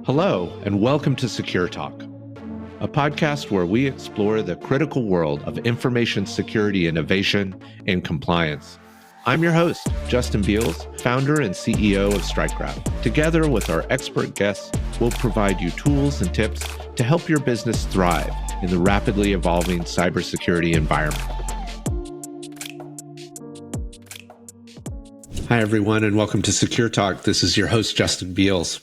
Hello, and welcome to SecureTalk, a podcast where we explore the critical world of information security innovation and compliance. I'm your host, Justin Beals, founder and CEO of Sprickerhoff. Together with our expert guests, we'll provide you tools and tips to help your business thrive in the rapidly evolving cybersecurity environment. Hi, everyone, and welcome to SecureTalk. This is your host, Justin Beals.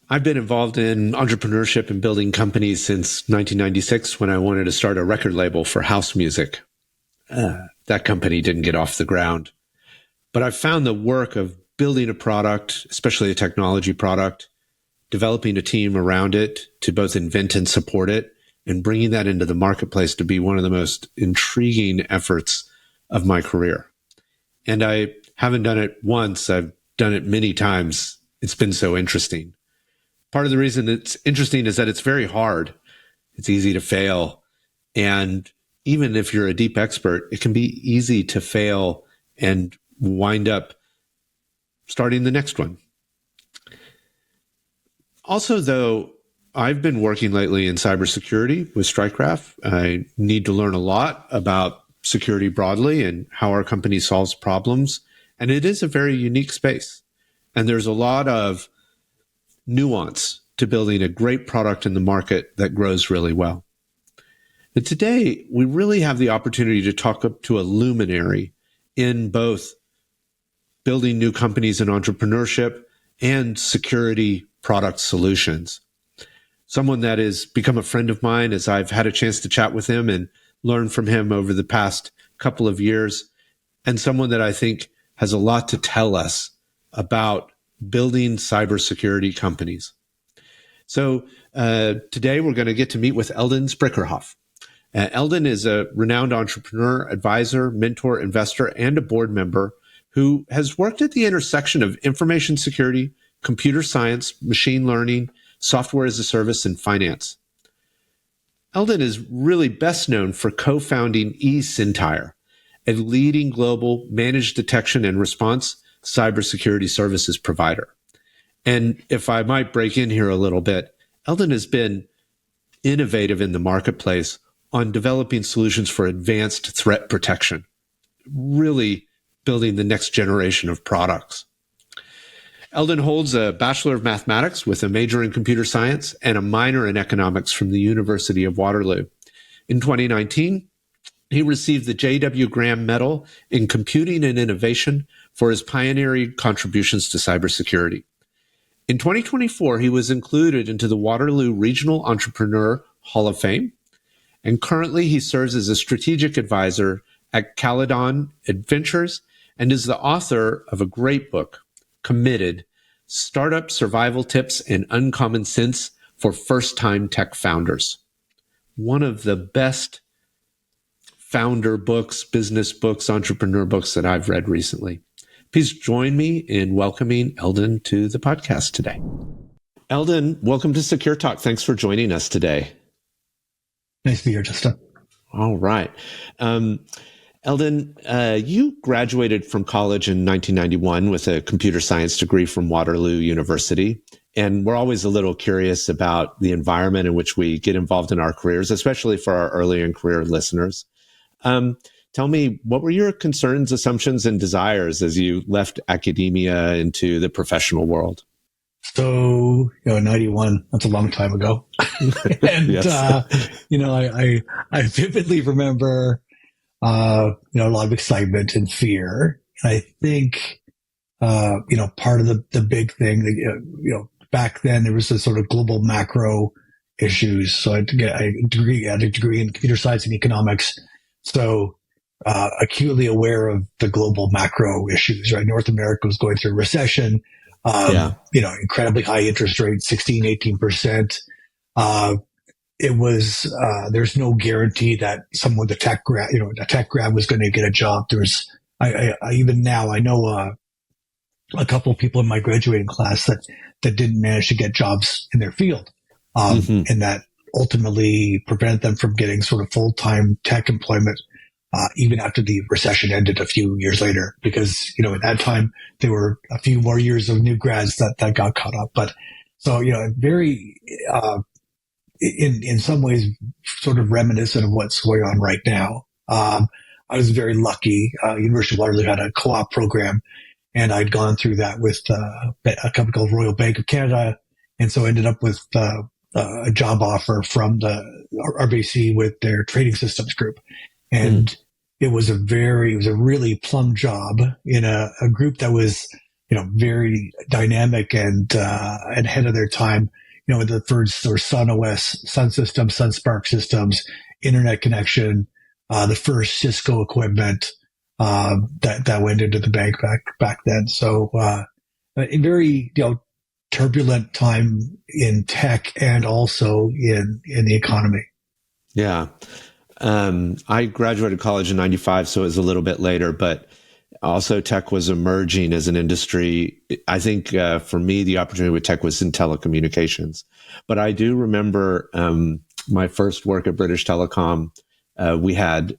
I've been involved in entrepreneurship and building companies since 1996 when I wanted to start a record label for house music. That company didn't get off the ground. But I've found the work of building a product, especially a technology product, developing a team around it to both invent and support it, and bringing that into the marketplace to be one of the most intriguing efforts of my career. And I haven't done it once. I've done it many times. It's been so interesting. Part of the reason it's interesting is that it's very hard. It's easy to fail. And even if you're a deep expert, it can be easy to fail and wind up starting the next one. Also, though, I've been working lately in cybersecurity with Sprickerhoff. I need to learn a lot about security broadly and how our company solves problems. And it is a very unique space. And there's a lot of nuance to building a great product in the market that grows really well. And today, we really have the opportunity to talk up to a luminary in both building new companies in entrepreneurship and security product solutions. Someone that has become a friend of mine as I've had a chance to chat with him and learn from him over the past couple of years, and someone that I think has a lot to tell us about building cybersecurity companies. So today we're going to get to meet with Eldon Sprickerhoff. Eldon is a renowned entrepreneur, advisor, mentor, investor, and a board member who has worked at the intersection of information security, computer science, machine learning, software as a service, and finance. Eldon is really best known for co-founding eSintire, a leading global managed detection and response cybersecurity services provider. And if I might break in here a little bit, Elden has been innovative in the marketplace on developing solutions for advanced threat protection, really building the next generation of products. Eldon holds a Bachelor of Mathematics with a major in computer science and a minor in economics from the University of Waterloo. In 2019, he received the J.W. Graham Medal in Computing and Innovation for his pioneering contributions to cybersecurity. In 2024, he was included into the Waterloo Regional Entrepreneur Hall of Fame, and currently he serves as a strategic advisor at Caledon Adventures and is the author of a great book, Committed: Startup Survival Tips and Uncommon Sense for First-Time Tech Founders. One of the best founder books, business books, entrepreneur books that I've read recently. Please join me in welcoming Eldon to the podcast today. Eldon, welcome to SecureTalk. Thanks for joining us today. Nice to be here, Justin. All right. Eldon, you graduated from college in 1991 with a computer science degree from Waterloo University. And we're always a little curious about the environment in which we get involved in our careers, especially for our early in career listeners. Tell me, what were your concerns, assumptions, and desires as you left academia into the professional world? So, 91, that's a long time ago. And, yes. I vividly remember, a lot of excitement and fear. And I think, part of the big thing that, back then there was this sort of global macro issues. So I had a degree in computer science and economics. So, acutely aware of the global macro issues, right? North America was going through a recession, incredibly high interest rates, 16, 18%. It was, there's no guarantee that someone, a tech grad was going to get a job. Even now, I know, a couple of people in my graduating class that didn't manage to get jobs in their field. And that ultimately prevented them from getting sort of full-time tech employment. even after the recession ended a few years later, because, at that time there were a few more years of new grads that got caught up. But so, very, in some ways sort of reminiscent of what's going on right now. I was very lucky. University of Waterloo had a co-op program, and I'd gone through that with a company called Royal Bank of Canada. And so I ended up with a job offer from the RBC with their trading systems group. And it was a really plum job in a group that was, very dynamic and ahead of their time. The first sort of Sun OS, Sun Systems, Sun Spark systems, internet connection, the first Cisco equipment that went into the bank back then. So a very turbulent time in tech and also in the economy. Yeah. I graduated college in 95, so it was a little bit later, but also tech was emerging as an industry. I think for me, the opportunity with tech was in telecommunications. But I do remember my first work at British Telecom. We had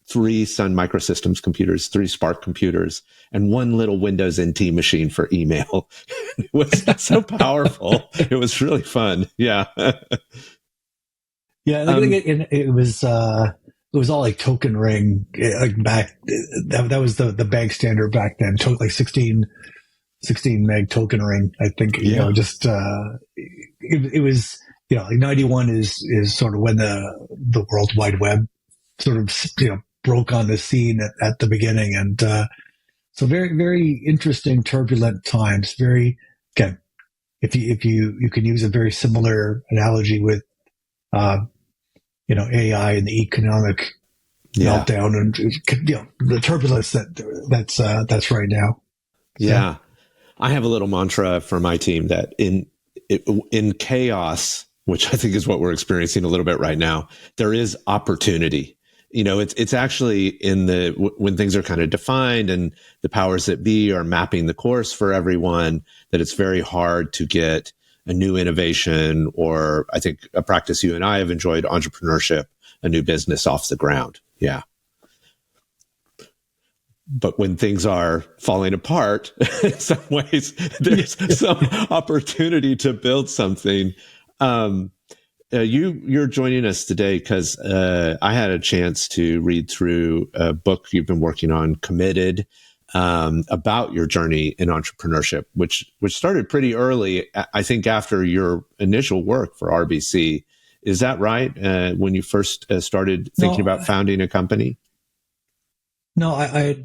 3 Sun Microsystems computers, 3 Spark computers, and 1 little Windows NT machine for email. It was so powerful. It was really fun. Yeah. Yeah, I think it was all like token ring, like back. That was the bank standard back then. Like 16 meg token ring. I think just it was like 91 is sort of when the World Wide Web sort of broke on the scene at the beginning, and so very, very interesting, turbulent times. Very, again, if you can use a very similar analogy with AI and the economic meltdown and the turbulence that's right now. Yeah. I have a little mantra for my team that in chaos, which I think is what we're experiencing a little bit right now, there is opportunity. It's actually when things are kind of defined and the powers that be are mapping the course for everyone, that it's very hard to get a new innovation, or I think a practice you and I have enjoyed, entrepreneurship, a new business off the ground. Yeah. But when things are falling apart, in some ways, there's some opportunity to build something. You're joining us today because I had a chance to read through a book you've been working on, Committed, about your journey in entrepreneurship, which started pretty early, I think, after your initial work for RBC. Is that right? When you first started thinking about founding a company? No, I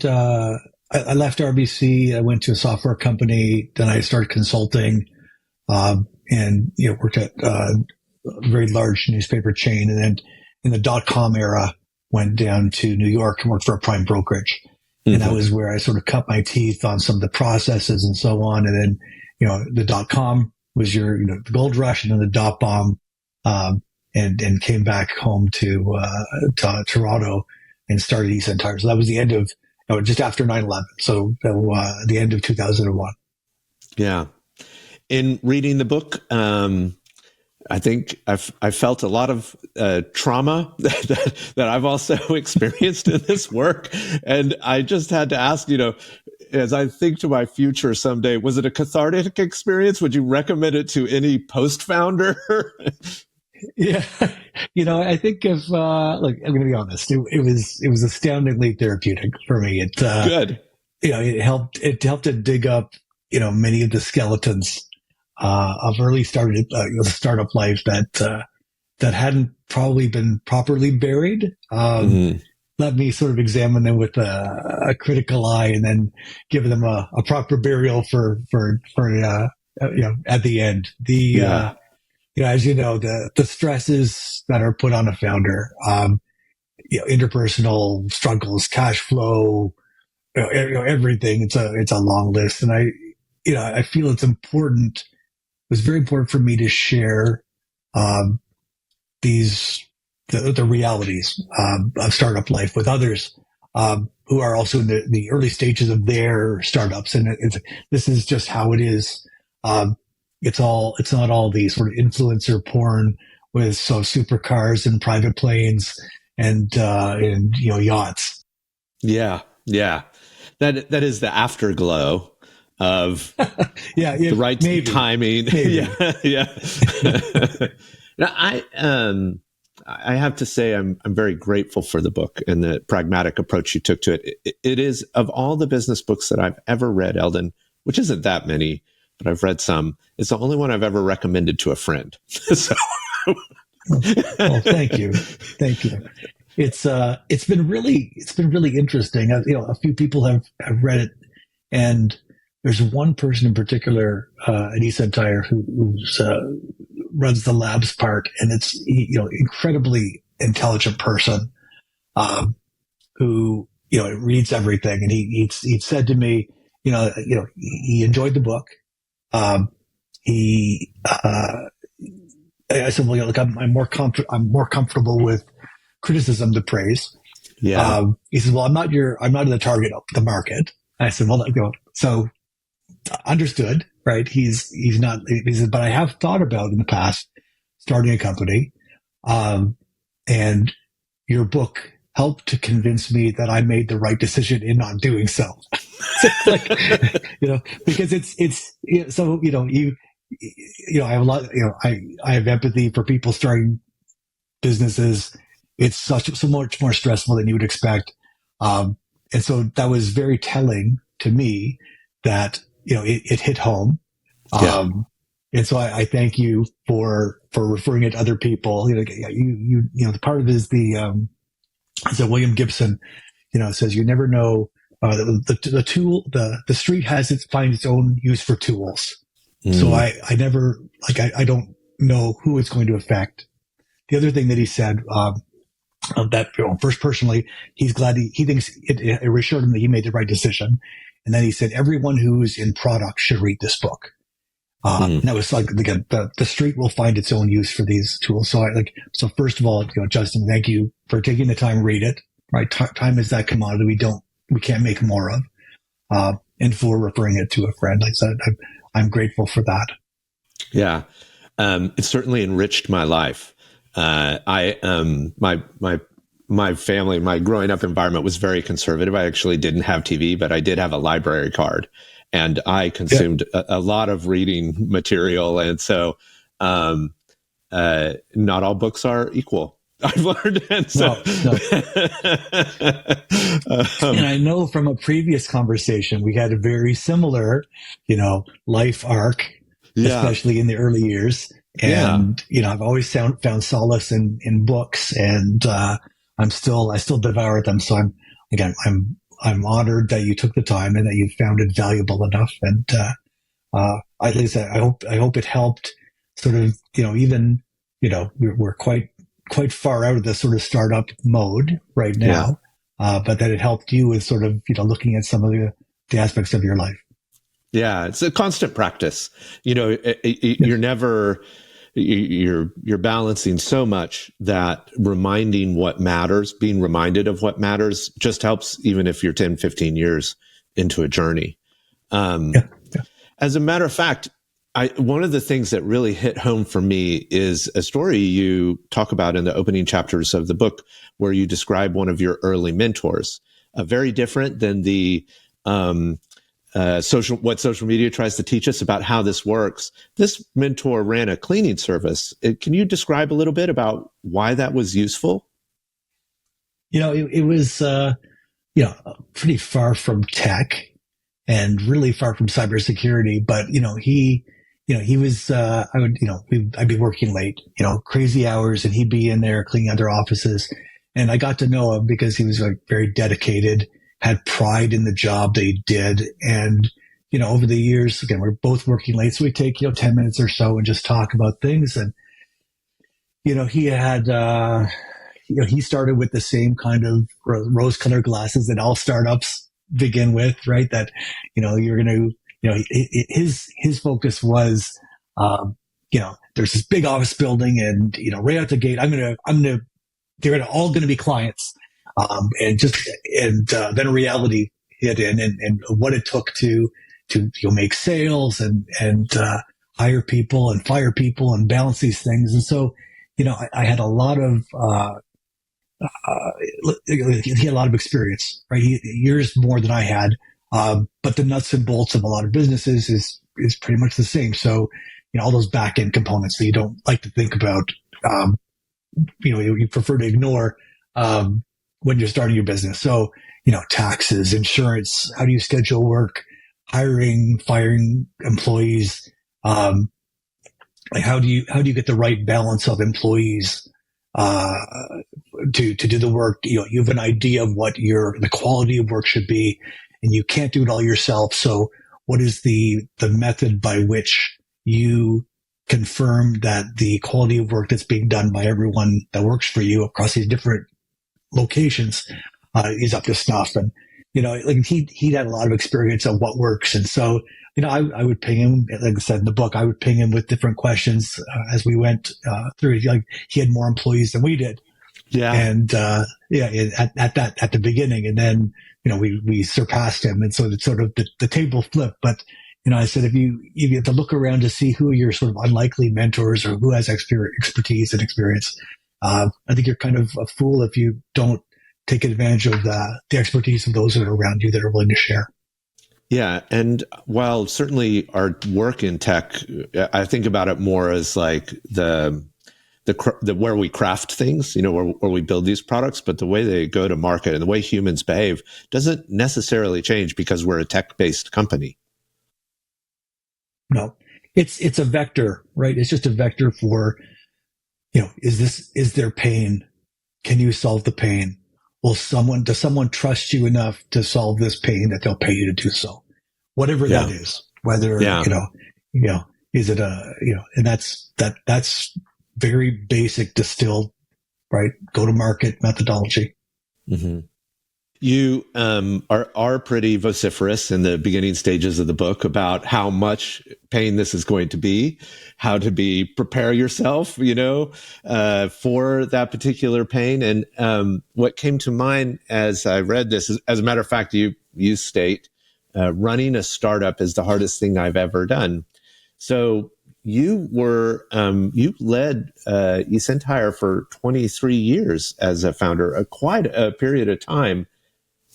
left RBC. I went to a software company. Then I started consulting, and worked at a very large newspaper chain. And then in the .com era, went down to New York and worked for a prime brokerage. And that was where I sort of cut my teeth on some of the processes and so on. And then, the .com was the gold rush, and then the .bomb, and came back home to Toronto and started eSentire. So that was the end of, just after 9/11. So the end of 2001. Yeah. In reading the book, I think I felt a lot of trauma that I've also experienced in this work. And I just had to ask, as I think to my future someday, was it a cathartic experience? Would you recommend it to any post-founder? Yeah. I think I'm going to be honest. It was astoundingly therapeutic for me. It, Good. It helped to dig up, many of the skeletons of early startup life that hadn't probably been properly buried. Let me sort of examine them with a critical eye, and then give them a proper burial for at the end. As the stresses that are put on a founder, interpersonal struggles, cash flow, everything. It's a long list, and I feel it's important. It was very important for me to share the realities of startup life with others who are also in the early stages of their startups, and this is just how it is. It's not all the sort of influencer porn with supercars and private planes. and yachts. Yeah. Yeah. That is the afterglow of the right timing. Maybe. Yeah. Now, I have to say I'm very grateful for the book and the pragmatic approach you took to it. It is, of all the business books that I've ever read, Eldon, which isn't that many, but I've read some, it's the only one I've ever recommended to a friend. So. Well, thank you. It's been really interesting. A few people have read it, and there's one person in particular at eSentire who runs the labs part, and it's incredibly intelligent person who reads everything, and he said to me, he enjoyed the book. I said, well, look, I'm more comfortable with criticism to praise. Yeah. He says, well, I'm not in the target of the market. I said, well, so understood, right? He said, but I have thought about in the past starting a company. And your book helped to convince me that I made the right decision in not doing so. Because I have a lot, I have empathy for people starting businesses. It's so much more stressful than you would expect. And so that was very telling to me that, it hit home. Yeah. And so I thank you for referring it to other people. The part of it is so William Gibson, says you never know, the street finds its own use for tools. So I never, I don't know who it's going to affect. The other thing that he said, that first personally, he's glad he thinks it reassured him that he made the right decision. And then he said, everyone who's in product should read this book. And that was again, the street will find its own use for these tools. So so first of all, Justin, thank you for taking the time to read it, right? Time is that commodity we can't make more of. And for referring it to a friend. Like I said, I'm grateful for that. Yeah. It certainly enriched my life. My family, my growing up environment was very conservative. I actually didn't have TV, but I did have a library card, and I consumed a lot of reading material. And so, not all books are equal, I've learned. And so, no. And I know from a previous conversation, we had a very similar, life arc, especially in the early years. And, I've always found solace in books, and, I still devour them. So I'm honored that you took the time and that you found it valuable enough. And, at least I hope it helped sort of, even, we're quite far out of the sort of startup mode right now. But that it helped you with sort of, looking at some of the aspects of your life. Yeah. It's a constant practice. You're never, you're balancing so much that reminding what matters, being reminded of what matters just helps, even if you're 10, 15 years into a journey. As a matter of fact, one of the things that really hit home for me is a story you talk about in the opening chapters of the book, where you describe one of your early mentors, very different than the what social media tries to teach us about how this works. This mentor ran a cleaning service. Can you describe a little bit about why that was useful? It was pretty far from tech and really far from cybersecurity, but he was, I'd be working late, crazy hours, and he'd be in there cleaning other offices. And I got to know him because he was very dedicated, had pride in the job that he did. And, over the years, again, we're both working late. So we take, 10 minutes or so and just talk about things. And, he had, he started with the same kind of rose-colored glasses that all startups begin with, right? That, you're going to, his focus was, there's this big office building, and, right out the gate, they're all going to be clients. Then reality hit in, and what it took to make sales and hire people and fire people and balance these things. And so, I had a lot of, he had a lot of experience, right? Years more than I had. But the nuts and bolts of a lot of businesses is pretty much the same. So, all those back end components that you don't like to think about, you prefer to ignore when you're starting your business. So, taxes, insurance, how do you schedule work, hiring, firing employees, like how do you get the right balance of employees to do the work? You have an idea of what the quality of work should be, and you can't do it all yourself. So what is the method by which you confirm that the quality of work that's being done by everyone that works for you across these different locations is up to snuff? And like he had a lot of experience on what works, and so I would ping him, like I said in the book, I would ping him with different questions as we went through. Like he had more employees than we did, and at the beginning, and then we surpassed him, and so it's sort of the table flipped. But I said, if you have to look around to see who are your sort of unlikely mentors or who has expertise and experience, I think you're kind of a fool if you don't take advantage of the expertise of those that are around you that are willing to share. Yeah. And while certainly our work in tech, I think about it more as like the where we craft things, where we build these products, but the way they go to market and the way humans behave doesn't necessarily change because we're a tech-based company. No, it's a vector, right? It's just a vector for, is there pain? Can you solve the pain? Does someone trust you enough to solve this pain that they'll pay you to do so? Whatever that is, whether, is it and that's very basic distilled, right? Go to market methodology. Mm-hmm. You are pretty vociferous in the beginning stages of the book about how much pain this is going to be, how to prepare yourself, for that particular pain. And what came to mind as I read this is, as a matter of fact, you state, running a startup is the hardest thing I've ever done. So you led eSentire for 23 years as a founder, quite a period of time.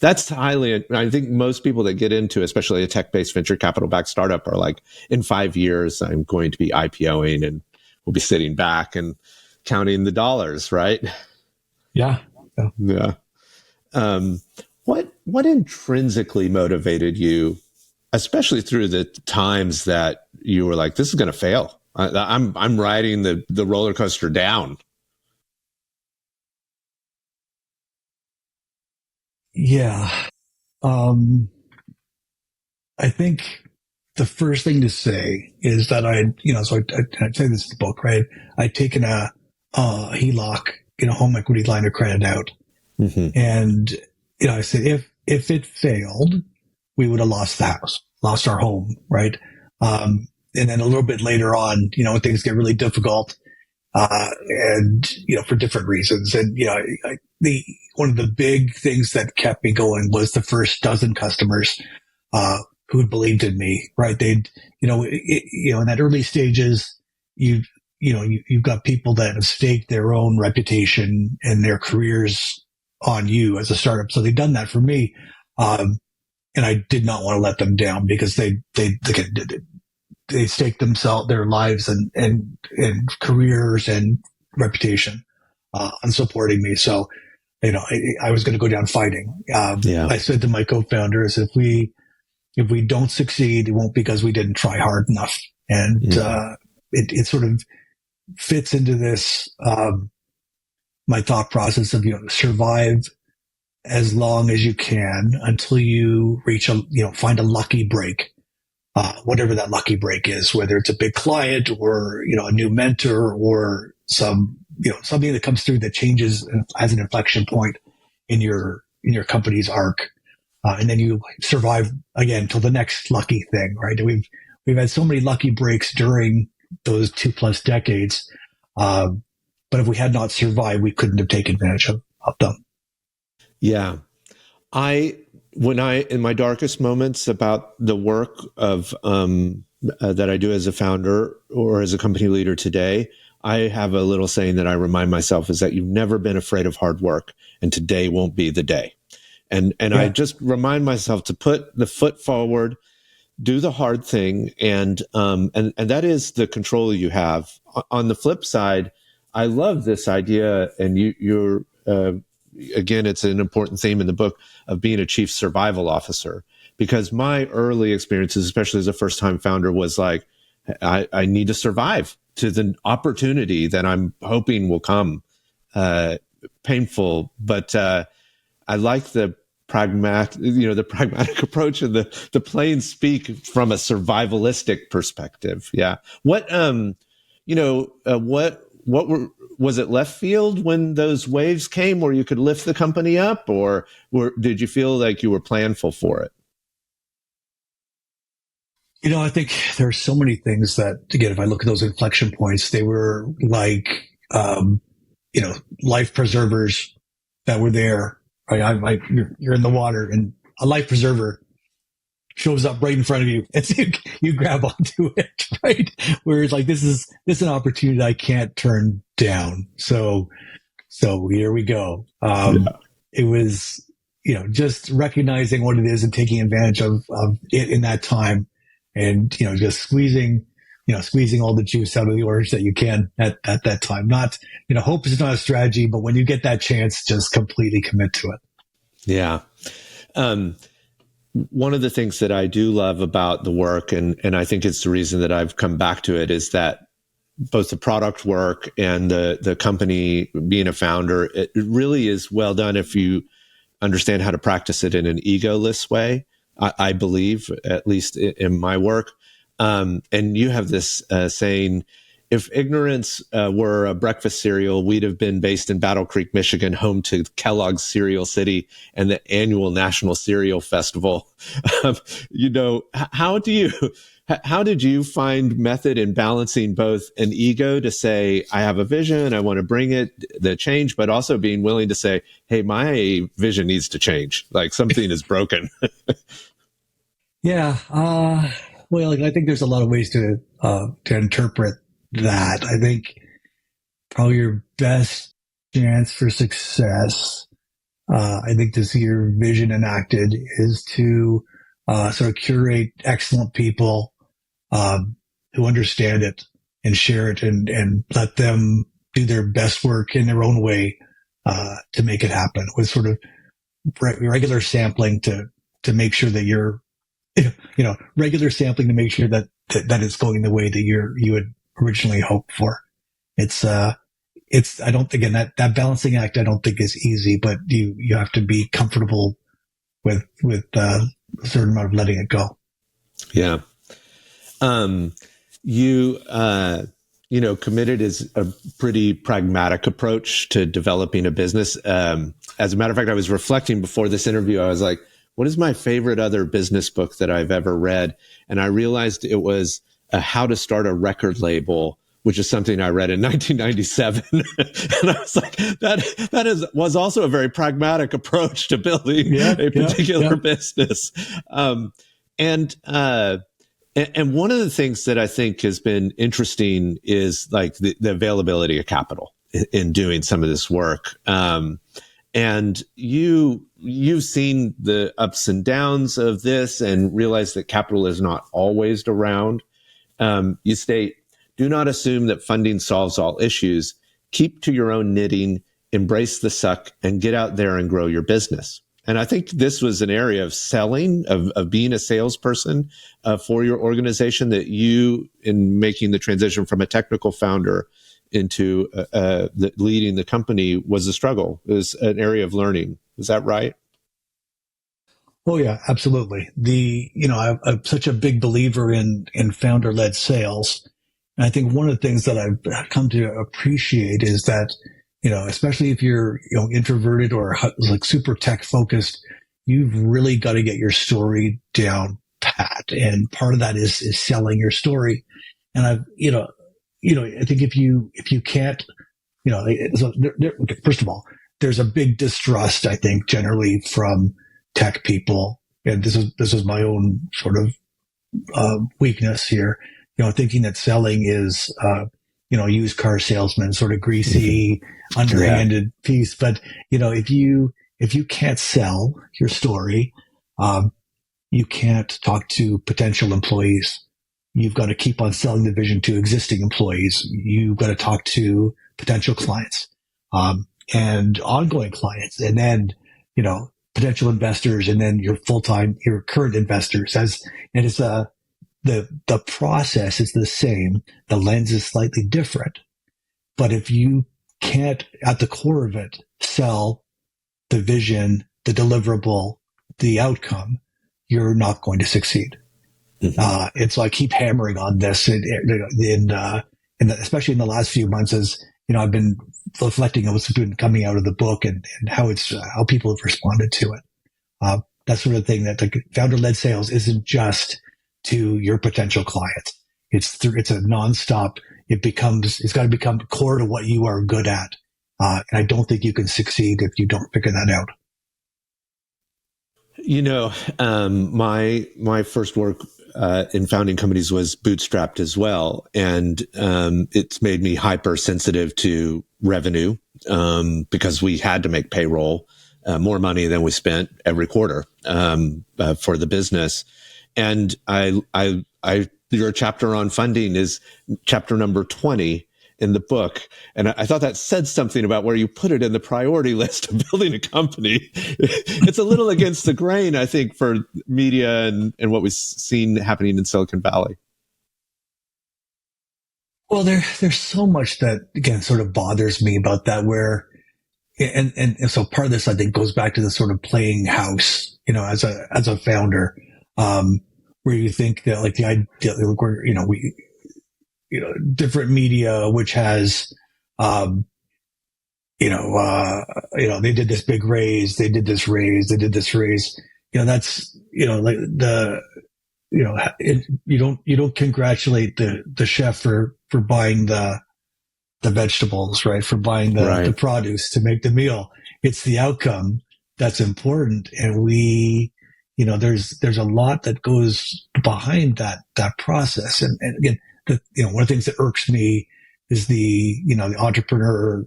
That's I think most people that get into, especially a tech-based venture capital-backed startup, are like, in 5 years, I'm going to be IPOing and we'll be sitting back and counting the dollars, right? Yeah. What intrinsically motivated you, especially through the times that you were like, this is going to fail? I'm riding the roller coaster down. Yeah. I think the first thing to say is that I'd say this in the book, right? I'd taken a HELOC, home equity line of credit out. Mm-hmm. And, I said, if it failed, we would have lost the house, lost our home, right? And then a little bit later on, when things get really difficult, and, for different reasons. And, one of the big things that kept me going was the first dozen customers, who'd believed in me, right? They'd, in that early stages, you've got people that have staked their own reputation and their careers on you as a startup. So they've done that for me. And I did not want to let them down because they staked their lives and careers and reputation on supporting me. So, I was going to go down fighting. I said to my co-founders, if we don't succeed, it won't be because we didn't try hard enough. And it sort of fits into this my thought process of survive as long as you can until you reach find a lucky break. Whatever that lucky break is, whether it's a big client or, a new mentor or something that comes through that changes as an inflection point in your company's arc. And then you survive again till the next lucky thing, right? And we've had so many lucky breaks during those 2+ decades. But if we had not survived, we couldn't have taken advantage of them. Yeah. In my darkest moments about the work of that I do as a founder or as a company leader today, I have a little saying that I remind myself is that you've never been afraid of hard work, and today won't be the day. And I just remind myself to put the foot forward, do the hard thing, and that is the control you have. On the flip side, I love this idea, and you're again, it's an important theme in the book of being a chief survival officer, because my early experiences, especially as a first-time founder, was like, I need to survive to the opportunity that I'm hoping will come. Painful, but I like the pragmatic approach and the plain speak from a survivalistic perspective. Yeah. What was it left field when those waves came where you could lift the company up, or did you feel like you were planful for it? I think there are so many things that, again, if I look at those inflection points, they were like, life preservers that were there. Right? You're in the water, and a life preserver shows up right in front of you, and so you grab onto it, right? Whereas, like, this is an opportunity I can't turn down. So here we go. It was, just recognizing what it is and taking advantage of it in that time, and just squeezing all the juice out of the orange that you can at that time. Not, hope is not a strategy, but when you get that chance, just completely commit to it. Yeah. One of the things that I do love about the work, and I think it's the reason that I've come back to it, is that both the product work and the company, being a founder, it really is well done if you understand how to practice it in an egoless way. I believe, at least in my work. And you have this saying, if ignorance were a breakfast cereal, we'd have been based in Battle Creek, Michigan, home to Kellogg's Cereal City and the annual National Cereal Festival. How did you find method in balancing both an ego to say, I have a vision, I want to bring the change, but also being willing to say, hey, my vision needs to change, like something is broken? Yeah. Well, I think there's a lot of ways to interpret that. I think probably your best chance for success, I think, to see your vision enacted is to sort of curate excellent people who understand it and share it, and let them do their best work in their own way to make it happen, with sort of regular sampling to make sure that you're regular sampling to make sure that it's going the way that you had originally hoped for. I don't think, again, that balancing act, I don't think is easy, but you have to be comfortable with a certain amount of letting it go. Yeah. Committed is a pretty pragmatic approach to developing a business. As a matter of fact, I was reflecting before this interview. I was like, what is my favorite other business book that I've ever read? And I realized it was How to Start a Record Label, which is something I read in 1997. And I was like, that was also a very pragmatic approach to building a particular business. And one of the things that I think has been interesting is like the availability of capital in doing some of this work. And you've seen the ups and downs of this and realized that capital is not always around. You state, do not assume that funding solves all issues. Keep to your own knitting, embrace the suck, and get out there and grow your business. And I think this was an area of selling, of being a salesperson for your organization, that you, in making the transition from a technical founder into leading the company, was a struggle. It was an area of learning. Is that right? Oh yeah, absolutely. I'm such a big believer in founder-led sales. And I think one of the things that I've come to appreciate is that, especially if you're, introverted or like super tech focused, you've really got to get your story down pat. And part of that is selling your story. And I think if you can't, first of all, there's a big distrust, I think, generally from tech people. And this is my own sort of weakness here, thinking that selling is, used car salesman, sort of greasy, underhanded piece. But, if you can't sell your story, you can't talk to potential employees. You've got to keep on selling the vision to existing employees. You've got to talk to potential clients, and ongoing clients, and then, potential investors, and then your current investors. The process is the same. The lens is slightly different. But if you can't, at the core of it, sell the vision, the deliverable, the outcome, you're not going to succeed. And so I keep hammering on this, especially in the last few months, as I've been reflecting on what's been coming out of the book and how people have responded to it. That sort of thing, that the founder-led sales isn't just to your potential clients. It's a nonstop. It's got to become core to what you are good at. And I don't think you can succeed if you don't figure that out. My first work in founding companies was bootstrapped as well. And it's made me hypersensitive to revenue because we had to make payroll, more money than we spent every quarter for the business. And your chapter on funding is chapter number 20 in the book. And I thought that said something about where you put it in the priority list of building a company. It's a little against the grain, I think, for media and what we've seen happening in Silicon Valley. Well, there's so much that, again, sort of bothers me about that, and so part of this, I think, goes back to the sort of playing house, as a founder, where you think that, like, the idea, where, different media, which has, they did this big raise, they did this raise, that's, like you don't congratulate the chef for buying the vegetables, right? For buying the produce to make the meal. It's the outcome that's important. And there's a lot that goes behind that process. And again, one of the things that irks me is the entrepreneur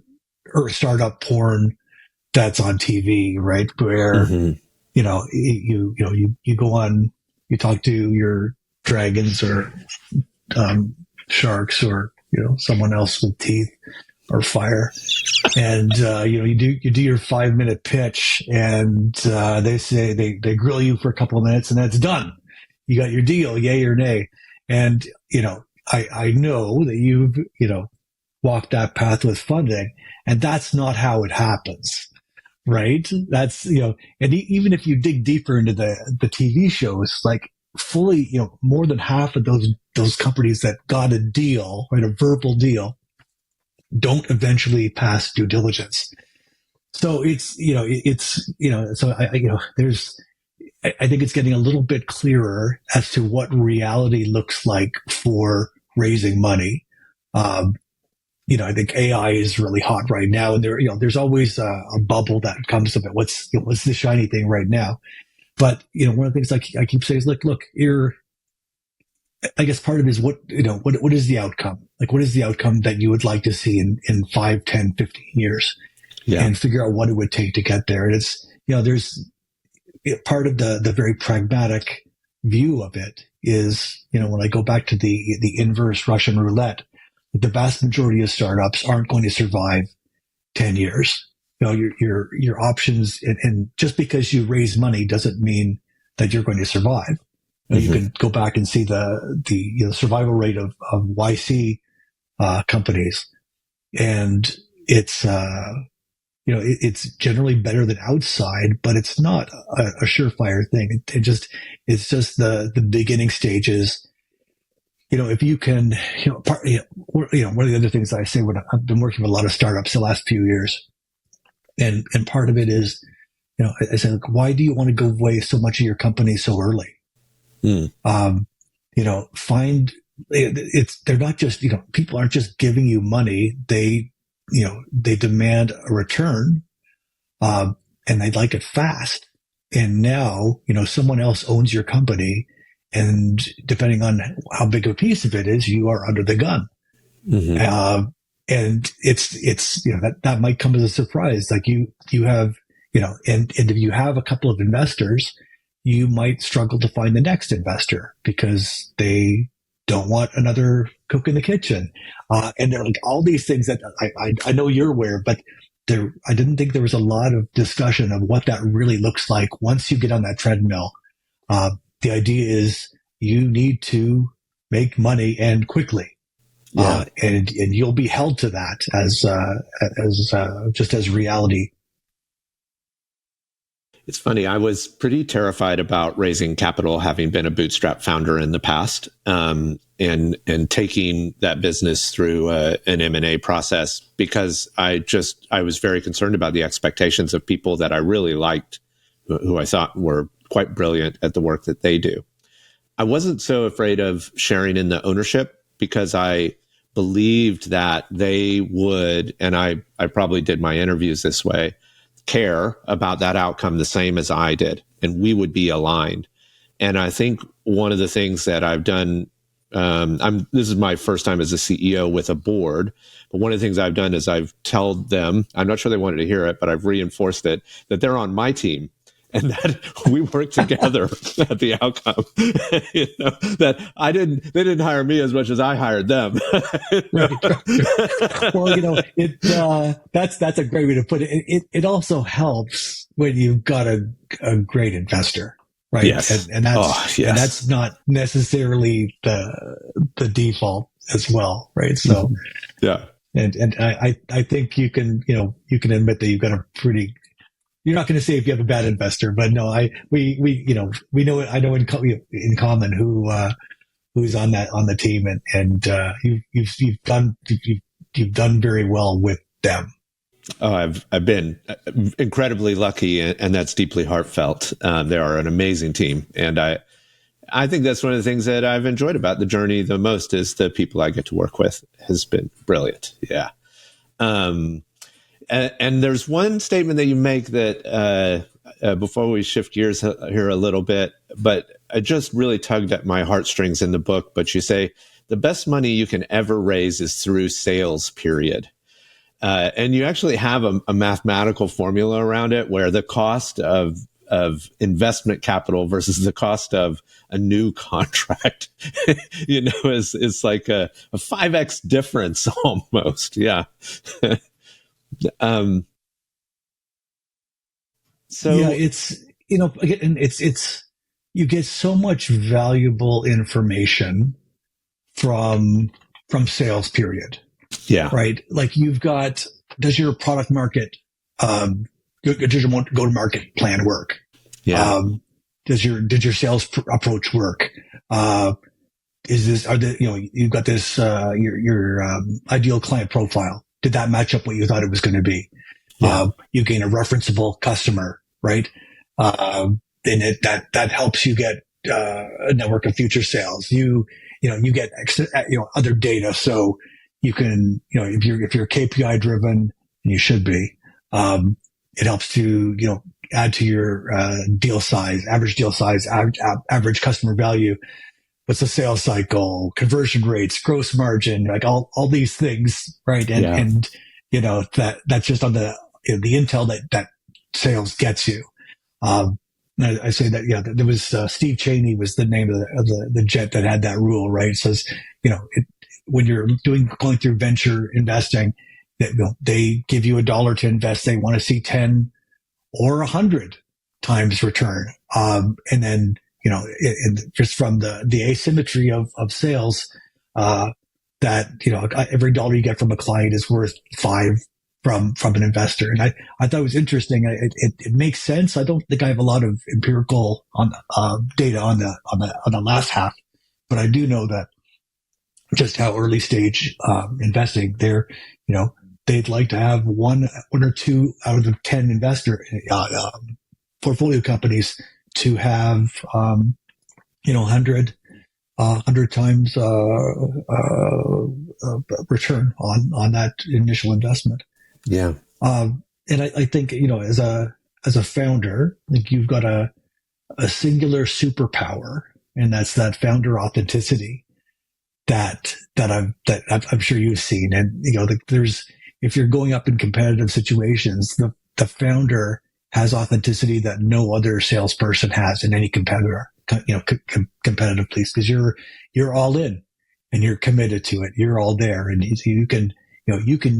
or startup porn that's on TV, right? Where, you go on, you talk to your dragons or, sharks or, someone else with teeth or fire. And, you do your 5-minute pitch, and, they say they grill you for a couple of minutes, and that's done. You got your deal, yay or nay. And, I know that you've, walked that path with funding, and that's not how it happens, right? That's, and even if you dig deeper into the TV shows, like fully, more than half of those companies that got a deal, right, a verbal deal, don't eventually pass due diligence. So it's, so I think it's getting a little bit clearer as to what reality looks like for raising money. I think AI is really hot right now, and there's always a bubble that comes of it. What's the shiny thing right now? But, one of the things I keep saying is, look, I guess part of it is what is the outcome? Like, what is the outcome that you would like to see in 5, 10, 15 years? Yeah. And figure out what it would take to get there. And it's, there's part of the very pragmatic view of it is, when I go back to the inverse Russian roulette, the vast majority of startups aren't going to survive 10 years. Your options, and just because you raise money doesn't mean that you're going to survive. You can go back and see the survival rate of YC companies, and it's it's generally better than outside, but it's not a surefire thing. It's just the beginning stages. If you can, one of the other things that I say when I've been working with a lot of startups the last few years, and part of it is, I say, look, why do you want to go away so much of your company so early? They're not just, people aren't just giving you money. They demand a return, and they'd like it fast. And now, someone else owns your company, and depending on how big of a piece of it is, you are under the gun. And it's, that might come as a surprise. Like you have, and if you have a couple of investors, you might struggle to find the next investor because they don't want another cook in the kitchen. And there are like all these things that I know you're aware, but I didn't think there was a lot of discussion of what that really looks like once you get on that treadmill. The idea is you need to make money and quickly. And you'll be held to that as reality. It's funny. I was pretty terrified about raising capital, having been a bootstrap founder in the past, and taking that business through an M&A process, because I was very concerned about the expectations of people that I really liked, who I thought were quite brilliant at the work that they do. I wasn't so afraid of sharing in the ownership because I believed that they would, and I probably did my interviews this way, care about that outcome the same as I did, and we would be aligned. And I think one of the things that I've done, this is my first time as a CEO with a board, but one of the things I've done is I've told them, I'm not sure they wanted to hear it, but I've reinforced it, that they're on my team and that we work together at the outcome. That they didn't hire me as much as I hired them. Right. Well, that's a great way to put it. It also helps when you've got a great investor, right? Yes. And that's not necessarily the default as well, right? So, yeah. And I think you can admit that you've got a pretty. You're not going to say if you have a bad investor, but no, we know it. I know in common who's on the team, and you've done very well with them. Oh, I've been incredibly lucky, and that's deeply heartfelt. They are an amazing team, and I think that's one of the things that I've enjoyed about the journey the most is the people I get to work with has been brilliant. Yeah. And there's one statement that you make that before we shift gears here a little bit, but it just really tugged at my heartstrings in the book. But you say the best money you can ever raise is through sales, period. And you actually have a mathematical formula around it where the cost of investment capital versus the cost of a new contract, is like a 5x difference almost. Yeah. It's you get so much valuable information from sales, period. Yeah. Right. Like does your product market, does your go-to-market plan work? Yeah. Did your sales approach work? You've got this, your ideal client profile. Did that match up what you thought it was going to be? Yeah. You gain a referenceable customer, right? And that helps you get a network of future sales. You get other data, so you can, if you're KPI driven, and you should be, it helps to add to your deal size, average customer value. What's the sales cycle, conversion rates, gross margin, like all these things, right? And that's just on the intel that sales gets you. I say that, there was Steve Cheney was the name of the jet that had that rule, right? It says, when you're going through venture investing, they give you $1 to invest. They want to see 10 or 100 times return. And then, just from the asymmetry of sales, that, every dollar you get from a client is worth 5 from an investor. And I thought it was interesting. It makes sense. I don't think I have a lot of empirical data on the last half, but I do know that just how early stage investing they'd like to have one or two out of the 10 investor portfolio companies to have 100 times return on that initial investment. Yeah. And I think, as a founder, like you've got a singular superpower, and that's that founder authenticity that I'm sure you've seen. And, if you're going up in competitive situations, the founder has authenticity that no other salesperson has in any competitor, competitive place, because you're all in and you're committed to it. You're all there, and you can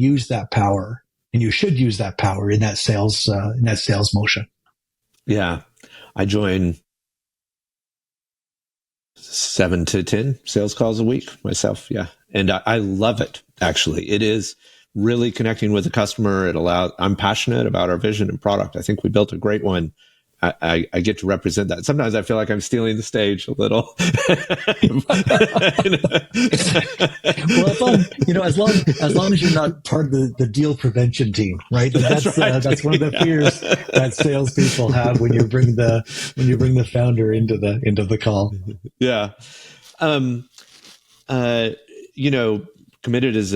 use that power, and you should use that power in that sales motion. Yeah. I join 7 to 10 sales calls a week myself. Yeah. And I love it. Actually, it is really connecting with the customer. I'm passionate about our vision and product. I think we built a great one. I get to represent that. Sometimes I feel like I'm stealing the stage a little. Well, as long as you're not part of the deal prevention team, right? That's right. That's one of the fears that salespeople have when you bring the founder into the call. Yeah. Committed is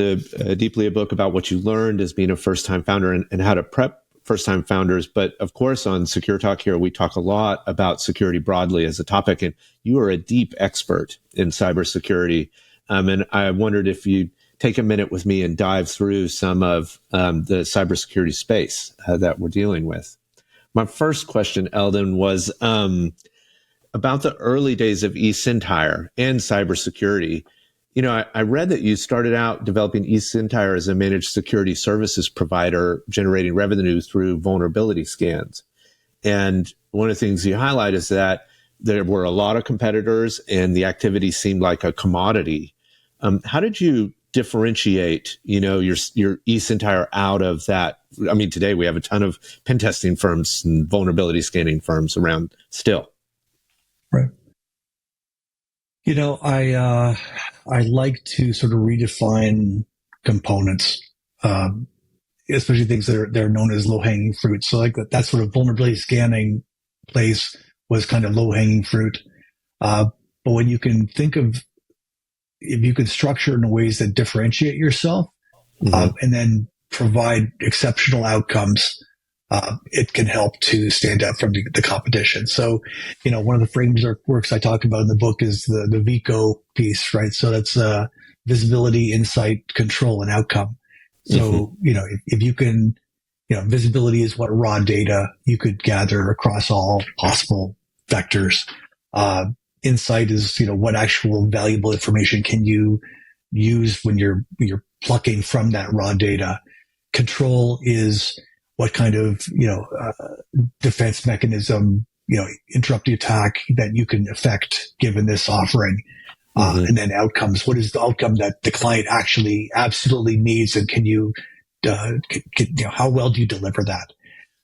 deeply a book about what you learned as being a first-time founder and how to prep first-time founders. But of course, on SecureTalk here, we talk a lot about security broadly as a topic, and you are a deep expert in cybersecurity. And I wondered if you'd take a minute with me and dive through some of the cybersecurity space that we're dealing with. My first question, Eldon, was about the early days of eSentire and cybersecurity. I read that you started out developing eSintire as a managed security services provider, generating revenue through vulnerability scans. And one of the things you highlight is that there were a lot of competitors and the activity seemed like a commodity. How did you differentiate, your eSintire out of that? I mean, today we have a ton of pen testing firms and vulnerability scanning firms around still. Right. I like to sort of redefine components, especially things that are known as low hanging fruit. So like that sort of vulnerability scanning place was kind of low hanging fruit. But when you can if you can structure in ways that differentiate yourself, and then provide exceptional outcomes, it can help to stand out from the competition. So, one of the frameworks I talk about in the book is the VICO piece, right? So that's visibility, insight, control, and outcome. So, if you can, visibility is what raw data you could gather across all possible vectors. Insight is, what actual valuable information can you use when you're plucking from that raw data. Control is what kind of, defense mechanism, interrupt the attack that you can affect given this offering. And then outcomes. What is the outcome that the client actually absolutely needs? And can you, how well do you deliver that?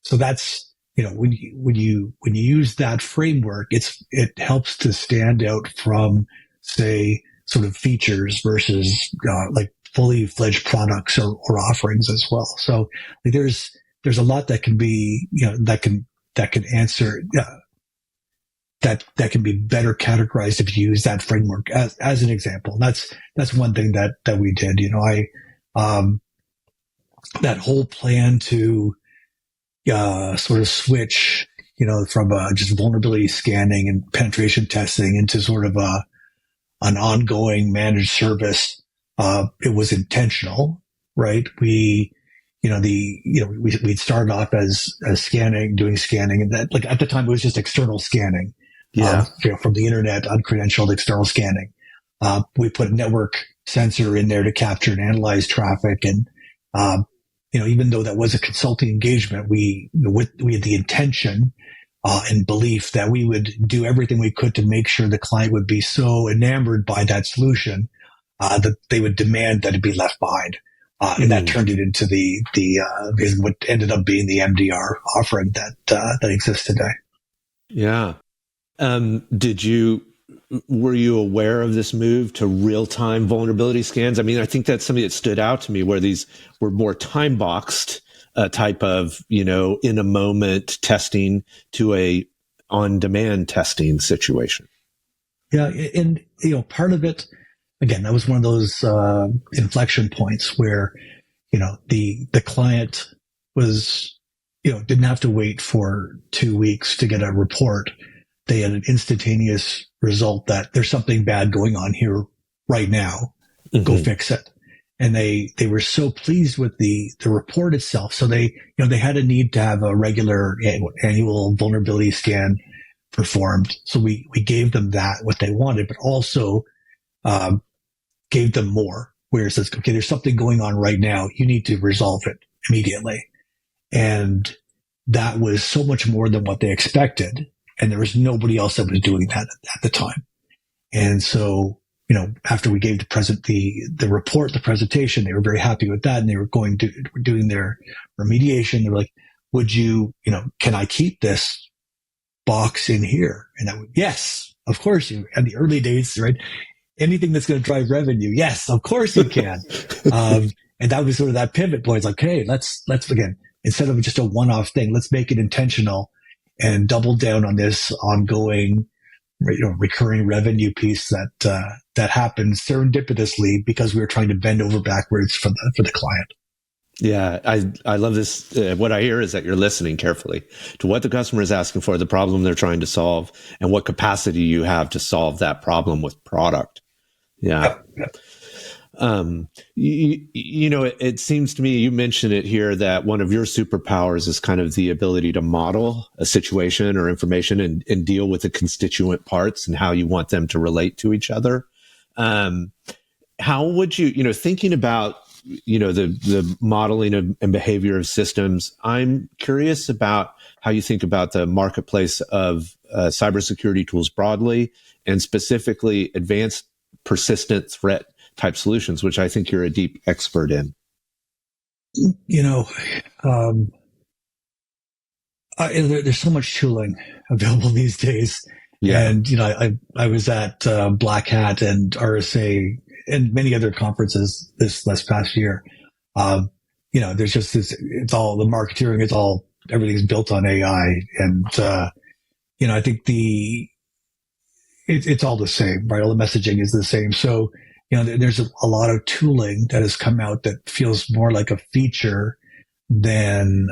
So that's, when you use that framework, it helps to stand out from, say, sort of features versus, like fully fledged products or offerings as well. So like, there's a lot that can be, that can answer, that can be better categorized if you use that framework as an example. That's one thing that we did. That whole plan to sort of switch, from just vulnerability scanning and penetration testing into sort of an ongoing managed service. It was intentional, right? We'd started off as doing scanning, and that, like, at the time it was just external scanning. From the internet, uncredentialed external scanning. We put a network sensor in there to capture and analyze traffic. And, even though that was a consulting engagement, we had the intention and belief that we would do everything we could to make sure the client would be so enamored by that solution that they would demand that it be left behind. And that turned it into what ended up being the MDR offering that exists today. Yeah. Were you aware of this move to real-time vulnerability scans? I mean, I think that's something that stood out to me, where these were more time-boxed type of, in a moment testing to a on-demand testing situation. Yeah. And, part of it, again, that was one of those inflection points where, the client was, didn't have to wait for 2 weeks to get a report. They had an instantaneous result that there's something bad going on here right now. Go fix it. And they were so pleased with the report itself. So they had a need to have a regular annual vulnerability scan performed. So we gave them that, what they wanted, but also, gave them more, where it says, okay, there's something going on right now. You need to resolve it immediately. And that was so much more than what they expected. And there was nobody else that was doing that at the time. And so, after we gave the report, the presentation, they were very happy with that. And they were doing their remediation. They were like, can I keep this box in here? And I would, yes, of course you, in the early days, right? Anything that's going to drive revenue. Yes, of course you can. And that was sort of that pivot point. It's like, hey, let's again, instead of just a one-off thing, let's make it intentional and double down on this ongoing, recurring revenue piece that happens serendipitously because we were trying to bend over backwards for the client. Yeah, I love this. What I hear is that you're listening carefully to what the customer is asking for, the problem they're trying to solve, and what capacity you have to solve that problem with product. Yeah. Yep. It seems to me, you mentioned it here, that one of your superpowers is kind of the ability to model a situation or information and deal with the constituent parts and how you want them to relate to each other. How would you, thinking about, the modeling and behavior of systems, I'm curious about how you think about the marketplace of cybersecurity tools broadly, and specifically advanced persistent threat type solutions, which I think you're a deep expert in. There's so much tooling available these days. Yeah. And, I was at Black Hat and RSA and many other conferences this past year. There's just this, it's all the marketeering, everything's built on AI. And, I think it's all the same, right? All the messaging is the same. So, there's a lot of tooling that has come out that feels more like a feature than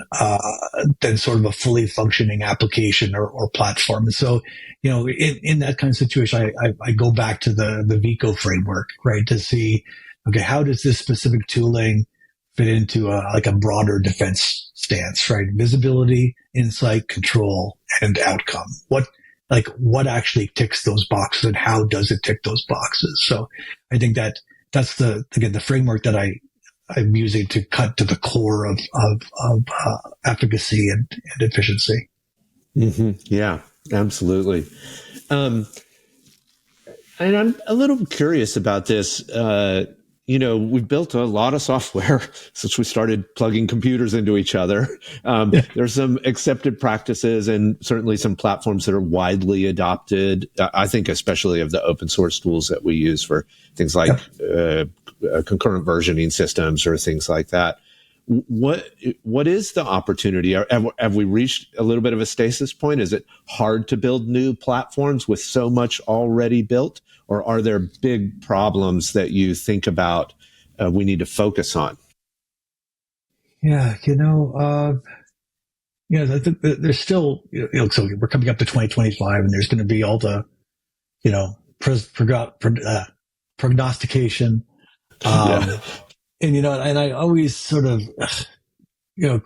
sort of a fully functioning application or platform. And so, in that kind of situation, I go back to the VICO framework, right? To see, okay, how does this specific tooling fit into a broader defense stance, right? Visibility, insight, control, and outcome. What actually ticks those boxes, and how does it tick those boxes? So I think that's the framework that I'm using to cut to the core of efficacy and efficiency. Mm-hmm. Yeah, absolutely. And I'm a little curious about this. We've built a lot of software since we started plugging computers into each other. There's some accepted practices and certainly some platforms that are widely adopted. I think especially of the open source tools that we use for things like concurrent versioning systems or things like that. What is the opportunity? Have we reached a little bit of a stasis point? Is it hard to build new platforms with so much already built? Or are there big problems that you think about we need to focus on? Yeah, there's still, so we're coming up to 2025, and there's going to be all the, prognostication. And I always sort of,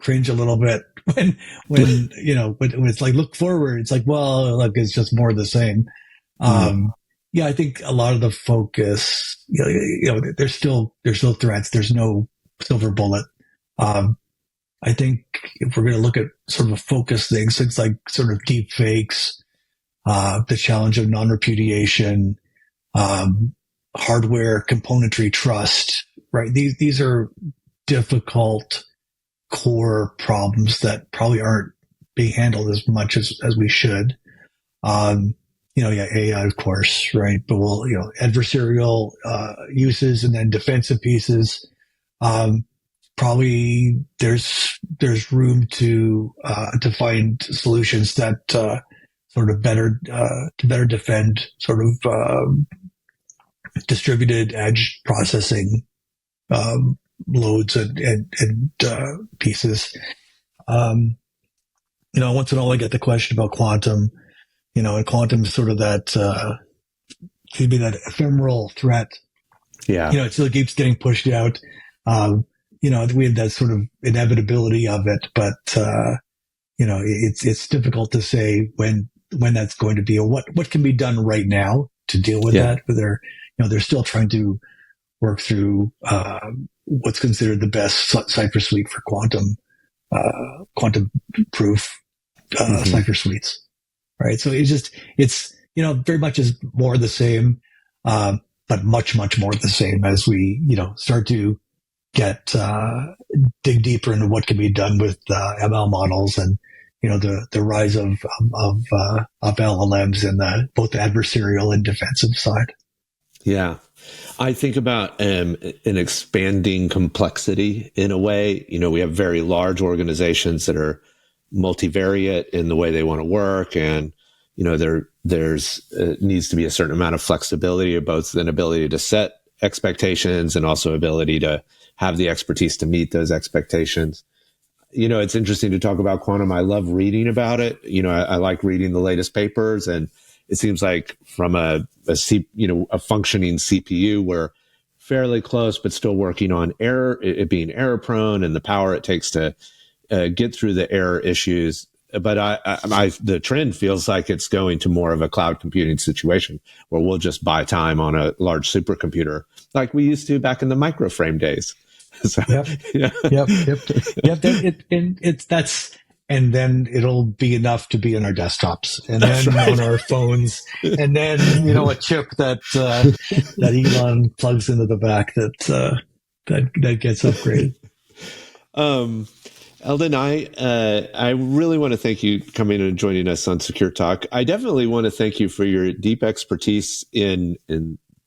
cringe a little bit when it's like, look forward. It's like, well, look, it's just more of the same. Yeah, I think a lot of the focus, there's still threats. There's no silver bullet. I think if we're going to look at sort of a focus things like sort of deep fakes, the challenge of non-repudiation, hardware componentry trust, right? These are difficult core problems that probably aren't being handled as much as we should. AI, of course, right? But adversarial uses and then defensive pieces. Probably there's room to find solutions that sort of better defend sort of distributed edge processing loads and pieces. Once in a while I get the question about quantum. And quantum is sort of that, could be that ephemeral threat Yeah. It still keeps getting pushed out. We have that sort of inevitability of it, but it's difficult to say when that's going to be, or what can be done right now to deal with that. But they're still trying to work through what's considered the best cipher suite for quantum proof cipher suites, right? So it's very much is more the same, but much more the same as we start to get dig deeper into what can be done with ML models and the rise of LLMs in both the adversarial and defensive side. Yeah. I think about an expanding complexity in a way. We have very large organizations that are multivariate in the way they want to work. And, there's needs to be a certain amount of flexibility, of both an ability to set expectations and also ability to have the expertise to meet those expectations. It's interesting to talk about quantum. I love reading about it. I like reading the latest papers, and it seems like from a functioning CPU, we're fairly close, but still working on it being error prone and the power it takes to get through the error issues. But the trend feels like it's going to more of a cloud computing situation where we'll just buy time on a large supercomputer like we used to back in the microframe days. So, Yep. And then it'll be enough to be in our desktops, and then on our phones, and then a chip that Elon plugs into the back that gets upgraded. Eldon, I really want to thank you coming and joining us on SecureTalk. I definitely want to thank you for your deep expertise in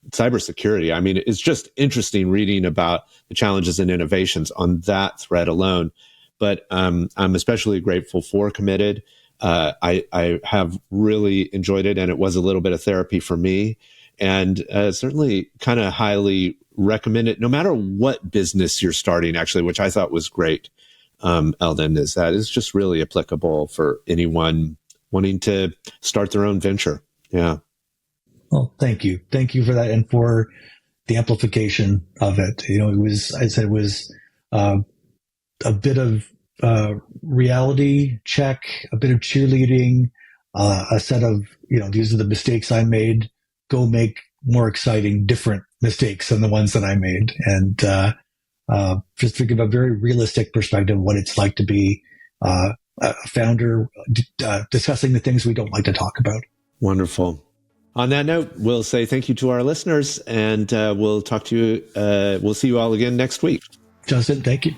cybersecurity. I mean, it's just interesting reading about the challenges and innovations on that thread alone. But I'm especially grateful for Committed. I have really enjoyed it, and it was a little bit of therapy for me. And certainly kind of highly recommend it, no matter what business you're starting, actually, which I thought was great. Eldon, is that it's just really applicable for anyone wanting to start their own venture. Yeah. Well, thank you. Thank you for that. And for the amplification of it. It was a bit of reality check, a bit of cheerleading, a set of, these are the mistakes I made. Go make more exciting, different mistakes than the ones that I made. And just to give a very realistic perspective of what it's like to be a founder, discussing the things we don't like to talk about. Wonderful. On that note, we'll say thank you to our listeners, and we'll talk to you. We'll see you all again next week. Justin, thank you.